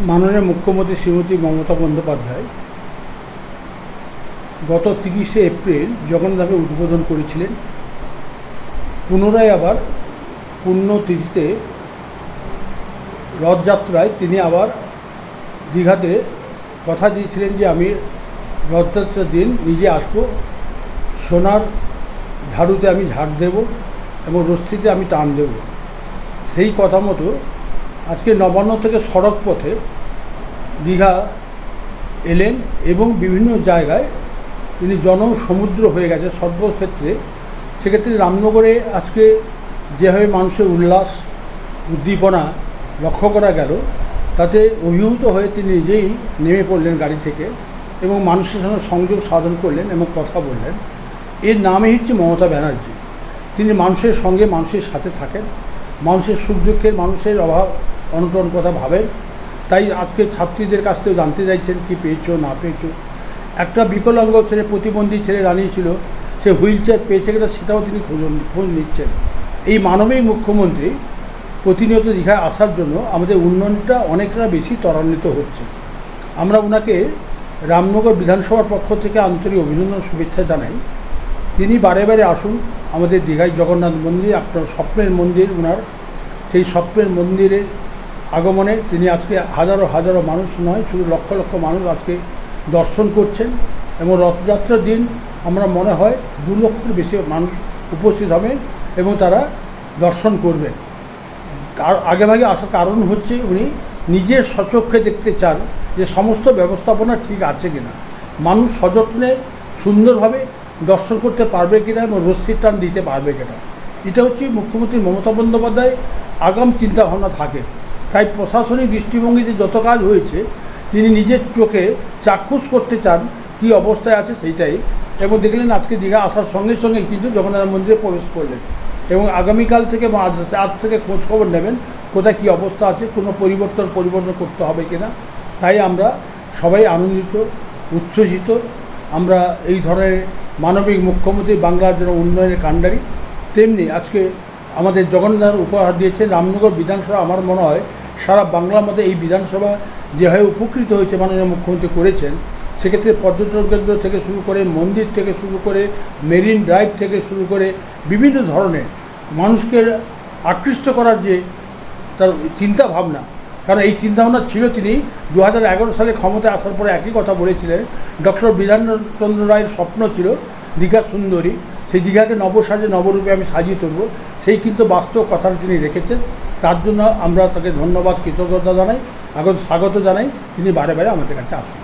মাননীয় মুখ্যমন্ত্রী শ্রীমতী মমতা বন্দ্যোপাধ্যায় গত 30শে এপ্রিল জগন্নাথে উদ্বোধন করেছিলেন। পুনরায় আবার পুণ্যতিথিতে রথযাত্রায় তিনি আবার দীঘাতে কথা দিয়েছিলেন যে আমি রথযাত্রার দিন নিজে আসব, সোনার ঝাড়ুতে আমি ঝাড় দেব এবং রশ্মিতে আমি টান দেব। সেই কথা মতো আজকে নবান্ন থেকে সড়ক পথে দীঘা এলেন এবং বিভিন্ন জায়গায় তিনি জনসমুদ্র হয়ে গেছে সর্বক্ষেত্রে। সেক্ষেত্রে রামনগরে আজকে যেভাবে মানুষের উল্লাস উদ্দীপনা লক্ষ্য করা গেল, তাতে অভিভূত হয়ে তিনি নিজেই নেমে পড়লেন গাড়ি থেকে এবং মানুষের সঙ্গে সংযোগ সাধন করলেন এবং কথা বললেন। এর নামই হচ্ছে মমতা ব্যানার্জি। তিনি মানুষের সঙ্গে মানুষের সাথে থাকেন, মানুষের সুখ দুঃখের মানুষের অভাব অনটন কথা ভাবেন। তাই আজকে ছাত্রীদের কাছ থেকে জানতে চাইছেন কি পেয়েছো না পেয়েছো। একটা বিকলাঙ্গ ছেলে, প্রতিবন্ধী ছেলে দাঁড়িয়েছিল, সে হুইল চেয়ার পেয়েছে কিনা সেটাও তিনি খোঁজ নিচ্ছেন। এই মানবিক মুখ্যমন্ত্রী প্রতিনিয়ত দীঘায় আসার জন্য আমাদের উন্নয়নটা অনেকটা বেশি ত্বরান্বিত হচ্ছে। আমরা ওনাকে রামনগর বিধানসভার পক্ষ থেকে আন্তরিক অভিনন্দন শুভেচ্ছা জানাই। তিনি বারে বারে আসুন আমাদের দীঘায় জগন্নাথ মন্দির, আপনার স্বপ্নের মন্দির ওনার। সেই স্বপ্নের মন্দিরে আগমনে তিনি আজকে হাজারো হাজারো মানুষ নয়, শুধু লক্ষ লক্ষ মানুষ আজকে দর্শন করছেন এবং রথযাত্রার দিন আমরা মনে হয় 2 লক্ষের বেশি মানুষ উপস্থিত হবেন এবং তারা দর্শন করবেন। তার আগেভাগে আসার কারণ হচ্ছে উনি নিজের স্বচক্ষে দেখতে চান যে সমস্ত ব্যবস্থাপনা ঠিক আছে কিনা, মানুষ সযত্নে সুন্দরভাবে দর্শন করতে পারবে কিনা এবং রশ্মির টান দিতে পারবে কিনা। এটা হচ্ছে মুখ্যমন্ত্রী মমতা বন্দ্যোপাধ্যায় আগাম চিন্তাভাবনা থাকে। তাই প্রশাসনিক দৃষ্টিভঙ্গিতে যত কাজ হয়েছে তিনি নিজের চোখে চাক্ষুষ করতে চান কী অবস্থায় আছে সেইটাই। এবং দেখলেন আজকে দীঘা আসার সঙ্গে সঙ্গে কিন্তু জগন্নাথ মন্দিরে প্রবেশ করলেন এবং আগামীকাল থেকে বা আজ থেকে খোঁজখবর নেবেন কোথায় কী অবস্থা আছে, কোনো পরিবর্তন করতে হবে কিনা। তাই আমরা সবাই আনন্দিত, উচ্ছ্বসিত। আমরা এই ধরনের মানবিক মুখ্যমন্ত্রী বাংলার জন্য উন্নয়নের কাণ্ডারি। তেমনি আজকে আমাদের জগন্নাথ উপহার দিয়েছেন রামনগর বিধানসভা। আমার মনে হয় সারা বাংলার মধ্যে এই বিধানসভা যেভাবে উপকৃত হয়েছে মাননীয় মুখ্যমন্ত্রী করেছেন, সেক্ষেত্রে পর্যটন কেন্দ্র থেকে শুরু করে, মন্দির থেকে শুরু করে, মেরিন ড্রাইভ থেকে শুরু করে বিভিন্ন ধরনের মানুষকে আকৃষ্ট করার যে তার চিন্তা ভাবনা, কারণ এই চিন্তাভাবনা ছিল তিনি 2011 সালে ক্ষমতায় আসার পরে একই কথা বলেছিলেন। ডক্টর বিধানচন্দ্র রায়ের স্বপ্ন ছিল দীঘা সুন্দরী, সেই দীঘাকে নবসাজে নবরূপে আমি সাজিয়ে তুলব। সেই কিন্তু বাস্তব কথাটা তিনি রেখেছেন। তার জন্য আমরা তাকে ধন্যবাদ, কৃতজ্ঞতা জানাই, স্বাগত জানাই। তিনি বারে বারে আমাদের কাছে আসুন।